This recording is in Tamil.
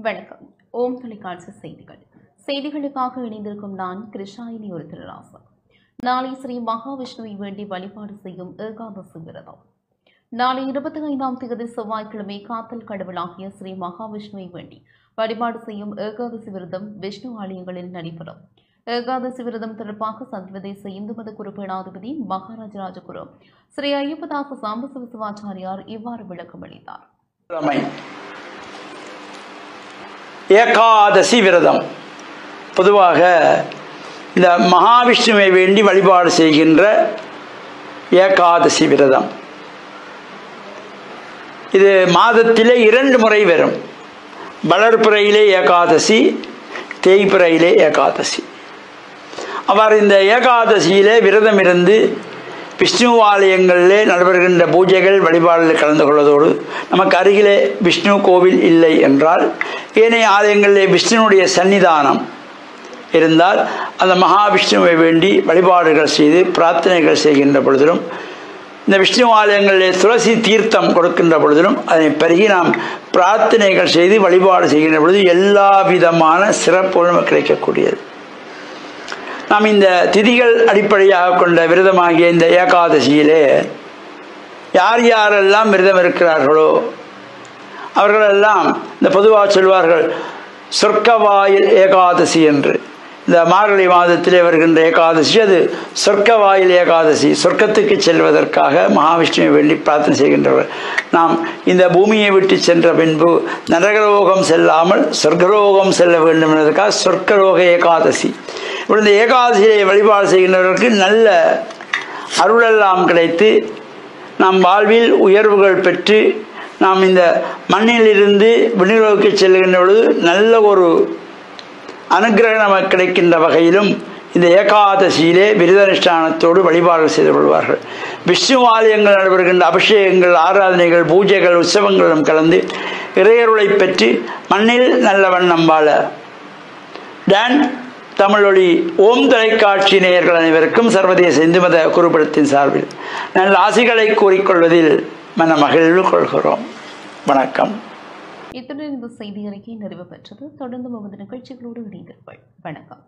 வணக்கம். ஓம் தொலைக்காட்சி செய்திகள். செய்திகளுக்காக இணைந்திருக்கும் நான் கிருஷ்ணாயினி ஒரு திருராசா. நாளை ஸ்ரீ மகாவிஷ்ணுவை வேண்டி வழிபாடு செய்யும் ஏகாதசி விரதம். நாளை 25ஆம் தேதி செவ்வாய்க்கிழமை காத்தல் கடவுளாகிய ஸ்ரீ மகாவிஷ்ணுவை வேண்டி வழிபாடு செய்யும் ஏகாதசி விரதம் விஷ்ணு ஆலயங்களில் நடைபெறும். ஏகாதசி விரதம் தொடர்பாக சர்வதேச இந்து மத குருபீடாதிபதி மகாராஜ ராஜகுரு ஸ்ரீ ஐயப்பதாச சாம்பசிவ சிவாச்சாரியார் இவ்வாறு விளக்கம் அளித்தார். ஏகாதசி விரதம் பொதுவாக இந்த மகாவிஷ்ணுவை வேண்டி வழிபாடு செய்கின்ற ஏகாதசி விரதம் இது மாதத்திலே 2 முறை வரும். வளர்பிறையிலே ஏகாதசி, தேய்பிறையிலே ஏகாதசி. அவர் இந்த ஏகாதசியிலே விரதம் இருந்து விஷ்ணு ஆலயங்களிலே நடைபெறுகின்ற பூஜைகள் வழிபாடுகளில் கலந்து கொள்வதோடு நமக்கு அருகிலே விஷ்ணு கோவில் இல்லை என்றால் ஏனைய ஆலயங்களிலே விஷ்ணுனுடைய சன்னிதானம் இருந்தால் அந்த மகாவிஷ்ணுவை வேண்டி வழிபாடுகள் செய்து பிரார்த்தனைகள் செய்கின்ற பொழுதிலும் இந்த விஷ்ணு ஆலயங்களிலே துளசி தீர்த்தம் கொடுக்கின்ற பொழுதிலும் அதை பருகி நாம் பிரார்த்தனைகள் செய்து வழிபாடு செய்கின்ற பொழுது எல்லா விதமான சிறப்புகளும் கிடைக்கக்கூடியது. நாம் இந்த திதிகள் அடிப்படையாக கொண்ட விரதமாகிய இந்த ஏகாதசியிலே யார் யாரெல்லாம் விரதம் இருக்கிறார்களோ அவர்களெல்லாம் இந்த பொதுவாக சொல்வார்கள் சொர்க்கவாயில் ஏகாதசி என்று. இந்த மார்கழி மாதத்திலே வருகின்ற ஏகாதசி அது சொர்க்கவாயில் ஏகாதசி. சொர்க்கத்துக்கு செல்வதற்காக மகாவிஷ்ணுவை வேண்டி பிரார்த்தனை செய்கின்றவர். நாம் இந்த பூமியை விட்டு சென்ற பின்பு நரகலோகம் செல்லாமல் சொர்க்கலோகம் செல்ல வேண்டும் என்பதற்காக சொர்க்கலோக ஏகாதசி. இந்த ஏகாதசியை வழிபாடு செய்கின்றவர்களுக்கு நல்ல அருளெல்லாம் கிடைத்து நாம் வாழ்வில் உயர்வுகள் பெற்று நாம் இந்த மண்ணிலிருந்து விண்ணுலகுக்கு செல்கின்ற பொழுது நல்ல ஒரு அனுகிரகம் நமக்கு கிடைக்கின்ற வகையிலும் இந்த ஏகாதசியிலே விரதானுஷ்டானத்தோடு வழிபாடு செய்து கொள்வார்கள். விஷ்ணு ஆலயங்கள் நடைபெறுகின்ற அபிஷேகங்கள், ஆராதனைகள், பூஜைகள், உற்சவங்களும் கலந்து இறையருளை பெற்று மண்ணில் நல்ல வண்ணம் வாழ டான் தமிழொலி ஓம் தொலைக்காட்சி நேயர்கள் அனைவருக்கும் சர்வதேச இந்து மத குருபீடத்தின் சார்பில் நல்ல ஆசிகளை கூறிக்கொள்வதில் மன மகிழ்வு கொள்கிறோம். வணக்கம். இத்துடன் இந்த செய்தி அறிக்கை நிறைவு பெற்றது. தொடர்ந்து நமது நிகழ்ச்சிகளோடு இணைந்தீர்கள். வணக்கம்.